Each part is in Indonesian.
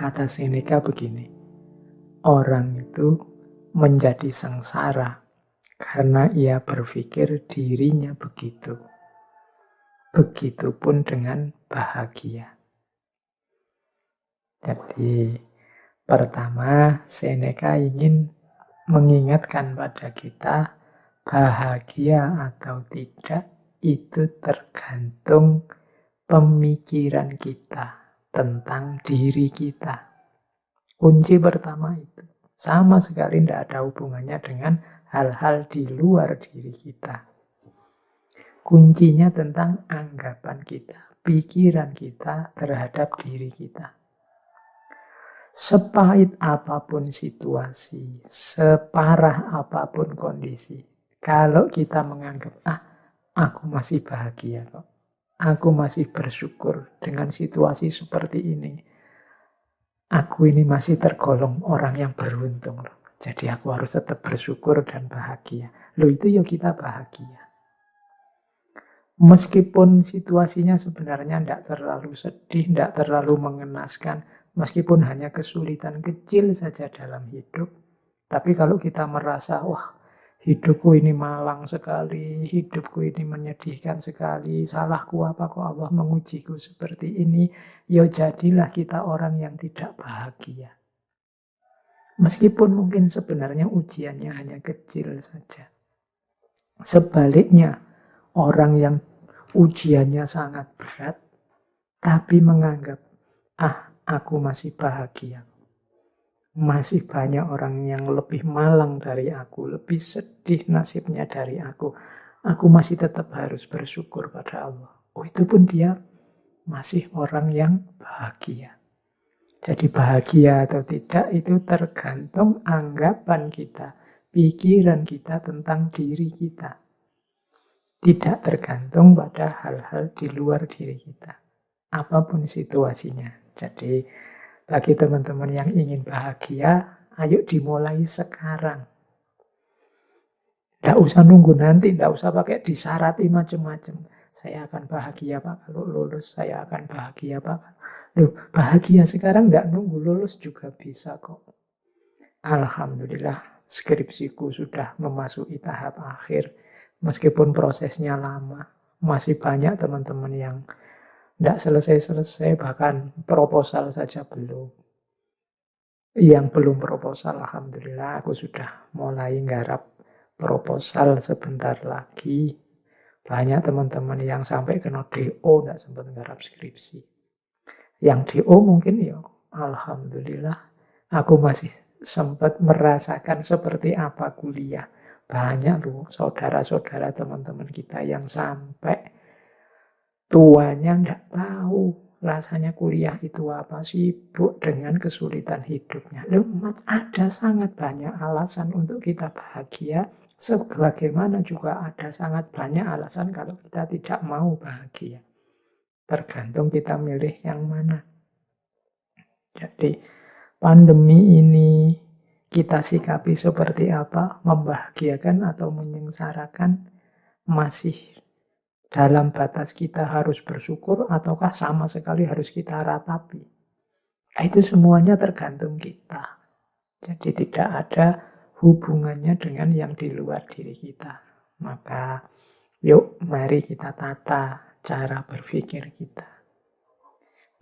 Kata Seneca begini, orang itu menjadi sengsara karena ia berpikir dirinya begitu. Begitupun dengan bahagia. Jadi, pertama Seneca ingin mengingatkan pada kita, bahagia atau tidak itu tergantung pemikiran kita tentang diri kita. Kunci pertama itu sama sekali tidak ada hubungannya dengan hal-hal di luar diri kita. Kuncinya tentang anggapan kita, pikiran kita terhadap diri kita. Sepahit apapun situasi, separah apapun kondisi, kalau kita menganggap, aku masih bahagia kok, aku masih bersyukur dengan situasi seperti ini, aku ini masih tergolong orang yang beruntung loh. Jadi aku harus tetap bersyukur dan bahagia. Loh, itu ya kita bahagia. Meskipun situasinya sebenarnya tidak terlalu sedih, tidak terlalu mengenaskan, meskipun hanya kesulitan kecil saja dalam hidup, tapi kalau kita merasa, wah, hidupku ini malang sekali, hidupku ini menyedihkan sekali, salahku apa kok Allah mengujiku seperti ini, ya jadilah kita orang yang tidak bahagia. Meskipun mungkin sebenarnya ujiannya hanya kecil saja. Sebaliknya, orang yang ujiannya sangat berat, tapi menganggap, aku masih bahagia. Masih banyak orang yang lebih malang dari aku, lebih sedih nasibnya dari aku. Aku masih tetap harus bersyukur pada Allah. Oh, itu pun dia masih orang yang bahagia. Jadi bahagia atau tidak itu tergantung anggapan kita, pikiran kita tentang diri kita. Tidak tergantung pada hal-hal di luar diri kita. Apapun situasinya. Jadi bagi teman-teman yang ingin bahagia, ayo dimulai sekarang. Tidak usah nunggu nanti, tidak usah pakai disarati macam-macam. Saya akan bahagia Pak kalau lulus, saya akan bahagia Pak. Loh, bahagia sekarang tidak nunggu lulus juga bisa kok. Alhamdulillah, skripsiku sudah memasuki tahap akhir. Meskipun prosesnya lama, masih banyak teman-teman yang tidak selesai-selesai, bahkan proposal saja belum. Yang belum proposal, alhamdulillah aku sudah mulai nggarap proposal sebentar lagi. Banyak teman-teman yang sampai kena DO tidak sempat nggarap skripsi. Yang DO mungkin ya, alhamdulillah aku masih sempat merasakan seperti apa kuliah. Banyak loh saudara-saudara teman-teman kita yang sampai tuanya tidak tahu rasanya kuliah itu apa, sibuk dengan kesulitan hidupnya. Loh, ada sangat banyak alasan untuk kita bahagia, sebagaimana juga ada sangat banyak alasan kalau kita tidak mau bahagia. Tergantung kita milih yang mana. Jadi pandemi ini kita sikapi seperti apa, membahagiakan atau menyengsarakan, masih dalam batas kita harus bersyukur ataukah sama sekali harus kita ratapi. Itu semuanya tergantung kita. Jadi tidak ada hubungannya dengan yang di luar diri kita. Maka yuk mari kita tata cara berpikir kita.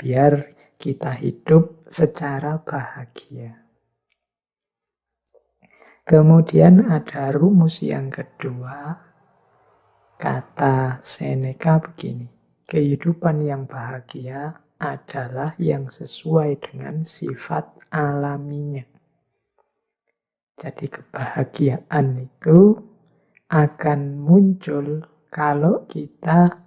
Biar kita hidup secara bahagia. Kemudian ada rumus yang kedua, kata Seneca begini, kehidupan yang bahagia adalah yang sesuai dengan sifat alaminya. Jadi kebahagiaan itu akan muncul kalau kita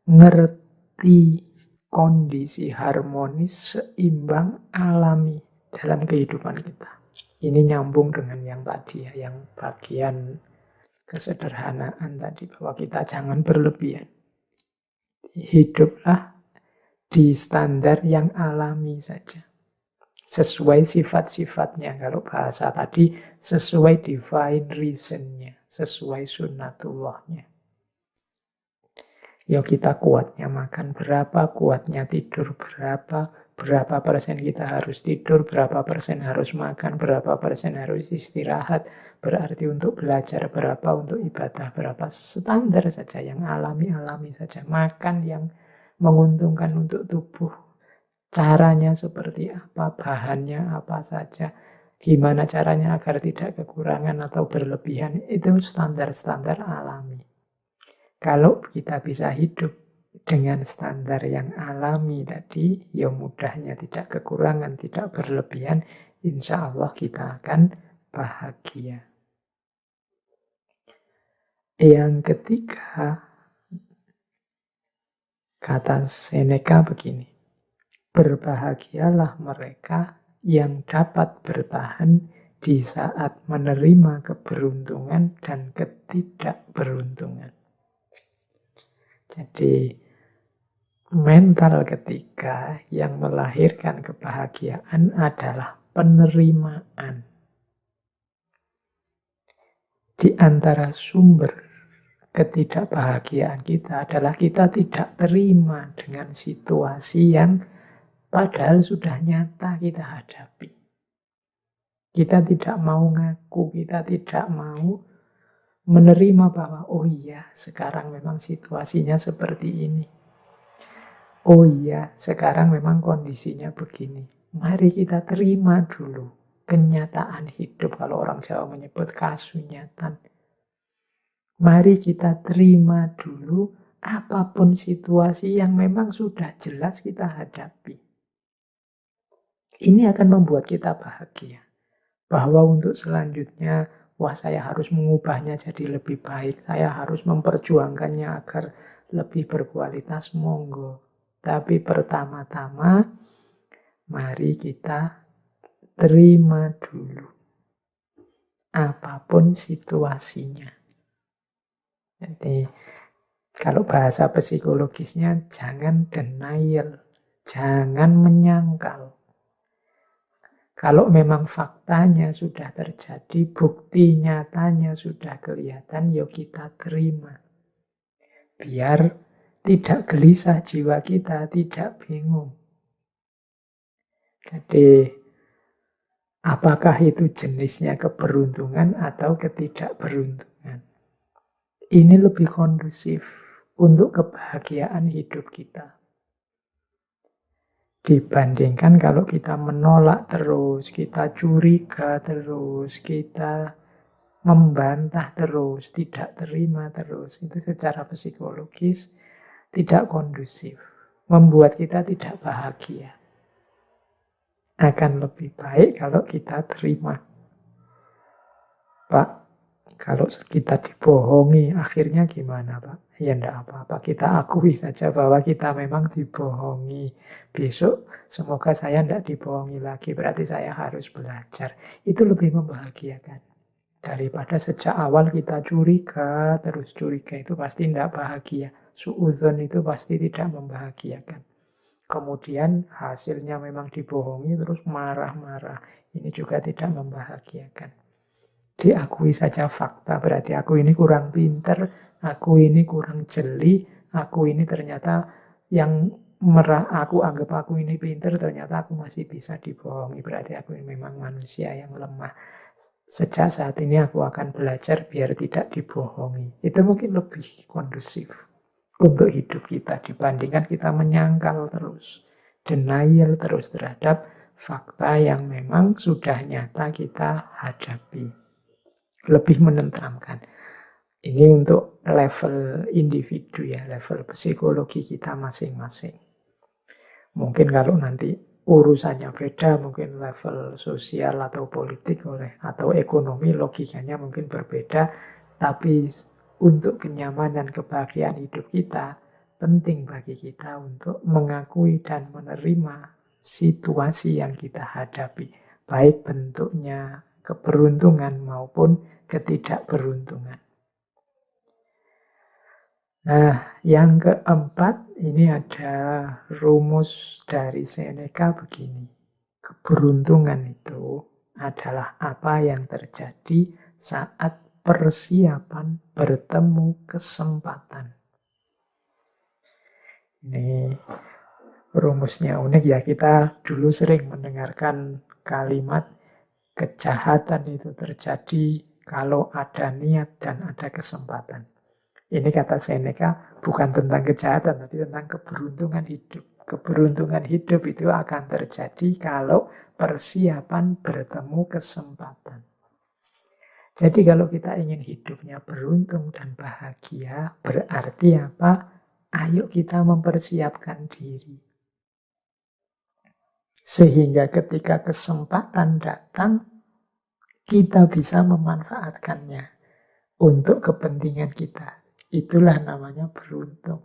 ngerti kondisi harmonis, seimbang, alami dalam kehidupan kita. Ini nyambung dengan yang tadi ya, yang bagian kesederhanaan tadi, bahwa kita jangan berlebihan. Hiduplah di standar yang alami saja. Sesuai sifat-sifatnya. Kalau bahasa tadi, sesuai divine reason-nya, sesuai sunnatullahnya. Ya kita kuatnya makan berapa, kuatnya tidur berapa, Berapa persen kita harus tidur, berapa persen harus makan, berapa persen harus istirahat. Berarti untuk belajar berapa, untuk ibadah berapa. Standar saja, yang alami-alami saja. Makan yang menguntungkan untuk tubuh. Caranya seperti apa, bahannya apa saja. Gimana caranya agar tidak kekurangan atau berlebihan. Itu standar-standar alami. Kalau kita bisa hidup dengan standar yang alami tadi, ya mudahnya tidak kekurangan, tidak berlebihan, insya Allah kita akan bahagia. Yang ketiga, kata Seneca begini, berbahagialah mereka yang dapat bertahan di saat menerima keberuntungan dan ketidakberuntungan. Jadi, mental ketiga yang melahirkan kebahagiaan adalah penerimaan. Di antara sumber ketidakbahagiaan kita adalah kita tidak terima dengan situasi yang padahal sudah nyata kita hadapi. Kita tidak mau ngaku, kita tidak mau menerima bahwa oh iya, sekarang memang situasinya seperti ini. Oh iya, sekarang memang kondisinya begini. Mari kita terima dulu kenyataan hidup, kalau orang Jawa menyebut kasunyatan. Mari kita terima dulu apapun situasi yang memang sudah jelas kita hadapi. Ini akan membuat kita bahagia. Bahwa untuk selanjutnya, wah saya harus mengubahnya jadi lebih baik. Saya harus memperjuangkannya agar lebih berkualitas, monggo. Tapi pertama-tama, mari kita terima dulu apapun situasinya. Jadi, kalau bahasa psikologisnya, jangan denial, jangan menyangkal. Kalau memang faktanya sudah terjadi, bukti nyatanya sudah kelihatan, yuk kita terima. Biar tidak gelisah jiwa kita, tidak bingung. Jadi, apakah itu jenisnya keberuntungan atau ketidakberuntungan? Ini lebih kondusif untuk kebahagiaan hidup kita. Dibandingkan kalau kita menolak terus, kita curiga terus, kita membantah terus, tidak terima terus. Itu secara psikologis tidak kondusif. Membuat kita tidak bahagia. Akan lebih baik kalau kita terima. Pak, kalau kita dibohongi, akhirnya gimana, Pak? Ya enggak apa-apa, kita akui saja bahwa kita memang dibohongi. Besok semoga saya enggak dibohongi lagi, berarti saya harus belajar. Itu lebih membahagiakan. Daripada sejak awal kita curiga, terus curiga itu pasti enggak bahagia. Suudzon itu pasti tidak membahagiakan. Kemudian hasilnya memang dibohongi, terus marah-marah. Ini juga tidak membahagiakan. Diakui saja fakta, berarti aku ini kurang pinter, aku ini kurang jeli, aku ini ternyata yang aku anggap aku ini pinter, ternyata aku masih bisa dibohongi, berarti aku ini memang manusia yang lemah. Sejak saat ini aku akan belajar biar tidak dibohongi. Itu mungkin lebih kondusif untuk hidup kita dibandingkan kita menyangkal terus, denial terus terhadap fakta yang memang sudah nyata kita hadapi. Lebih menenteramkan. Ini untuk level individu ya, level psikologi kita masing-masing. Mungkin kalau nanti urusannya beda, mungkin level sosial atau politik atau ekonomi logikanya mungkin berbeda, tapi untuk kenyamanan kebahagiaan hidup kita, penting bagi kita untuk mengakui dan menerima situasi yang kita hadapi, baik bentuknya keberuntungan maupun ketidakberuntungan. Nah, yang keempat, ini ada rumus dari Seneca begini. Keberuntungan itu adalah apa yang terjadi saat persiapan bertemu kesempatan. Ini Rumusnya unik ya, kita dulu sering mendengarkan kalimat kejahatan itu terjadi kalau ada niat dan ada kesempatan. Ini kata Seneca bukan tentang kejahatan, tapi tentang keberuntungan hidup. Keberuntungan hidup itu akan terjadi kalau persiapan bertemu kesempatan. Jadi kalau kita ingin hidupnya beruntung dan bahagia, berarti apa? Ayo kita mempersiapkan diri. Sehingga ketika kesempatan datang, kita bisa memanfaatkannya untuk kepentingan kita. Itulah namanya beruntung.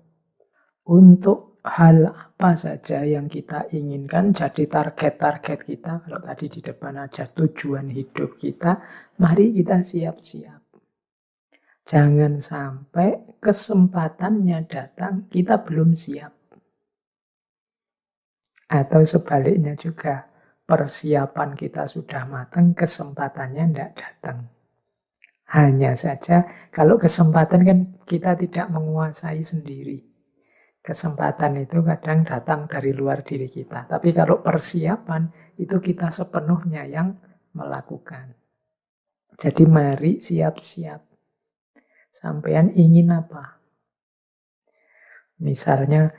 Untuk hal apa saja yang kita inginkan jadi target-target kita. Kalau tadi di depan ada tujuan hidup kita, mari kita siap-siap. Jangan sampai kesempatannya datang, kita belum siap. Atau sebaliknya juga, persiapan kita sudah matang, kesempatannya tidak datang. Hanya saja, kalau kesempatan kan kita tidak menguasai sendiri. Kesempatan itu kadang datang dari luar diri kita. Tapi kalau persiapan, itu kita sepenuhnya yang melakukan. Jadi mari siap-siap. Sampean ingin apa? Misalnya,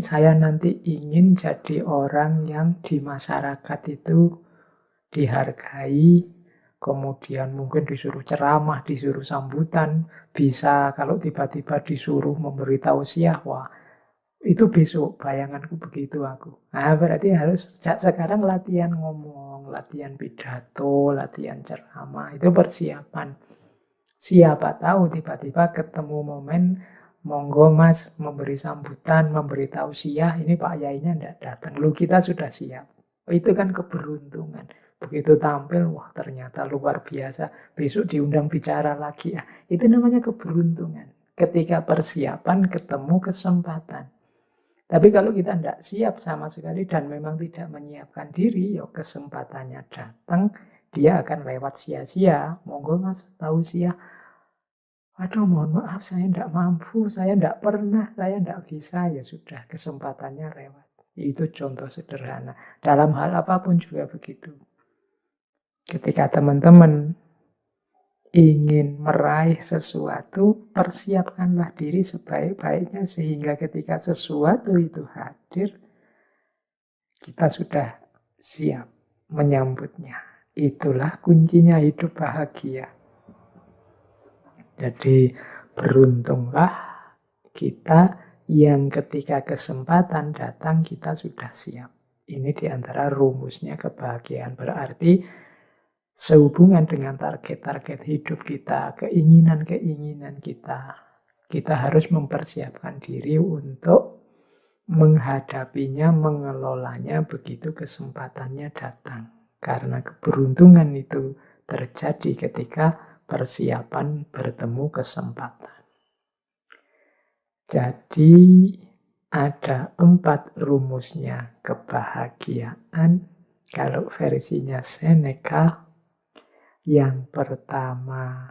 saya nanti ingin jadi orang yang di masyarakat itu dihargai, kemudian mungkin disuruh ceramah, disuruh sambutan, bisa kalau tiba-tiba disuruh memberi tausiah, wah itu besok bayanganku begitu aku. Nah berarti harus sejak sekarang latihan ngomong, latihan pidato, latihan ceramah, itu persiapan. Siapa tahu tiba-tiba ketemu momen, monggo mas memberi sambutan, memberi tausiah, ini Pak Yainya tidak datang. Lu kita sudah siap. Itu kan keberuntungan. Begitu tampil, wah ternyata luar biasa. Besok diundang bicara lagi. Ya, itu namanya keberuntungan. Ketika persiapan ketemu kesempatan. Tapi kalau kita tidak siap sama sekali dan memang tidak menyiapkan diri, ya kesempatannya datang, dia akan lewat sia-sia. Monggo mas tausiah. Aduh mohon maaf saya tidak mampu, saya tidak pernah, saya tidak bisa. Ya sudah, kesempatannya lewat. Itu contoh sederhana. Dalam hal apapun juga begitu. Ketika teman-teman ingin meraih sesuatu, persiapkanlah diri sebaik-baiknya sehingga ketika sesuatu itu hadir, kita sudah siap menyambutnya. Itulah kuncinya hidup bahagia. Jadi beruntunglah kita yang ketika kesempatan datang kita sudah siap. Ini diantara rumusnya kebahagiaan. Berarti sehubungan dengan target-target hidup kita, keinginan-keinginan kita, kita harus mempersiapkan diri untuk menghadapinya, mengelolanya begitu kesempatannya datang. Karena keberuntungan itu terjadi ketika persiapan bertemu kesempatan. Jadi ada 4 rumusnya kebahagiaan. Kalau versinya Seneca, yang pertama,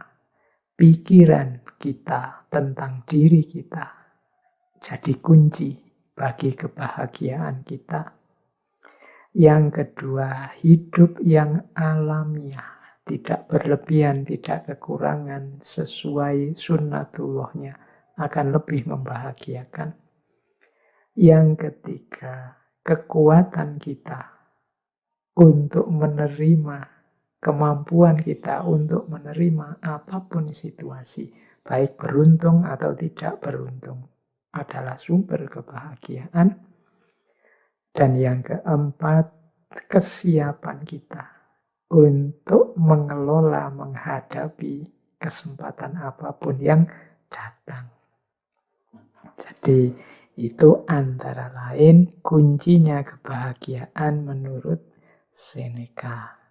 pikiran kita tentang diri kita jadi kunci bagi kebahagiaan kita. Yang kedua, hidup yang alamiah, tidak berlebihan, tidak kekurangan, sesuai sunnatullahnya akan lebih membahagiakan. Yang ketiga, kekuatan kita untuk menerima, kemampuan kita untuk menerima apapun situasi, baik beruntung atau tidak beruntung, adalah sumber kebahagiaan. Dan yang keempat, kesiapan kita untuk mengelola, menghadapi kesempatan apapun yang datang. Jadi itu antara lain kuncinya kebahagiaan menurut Seneca.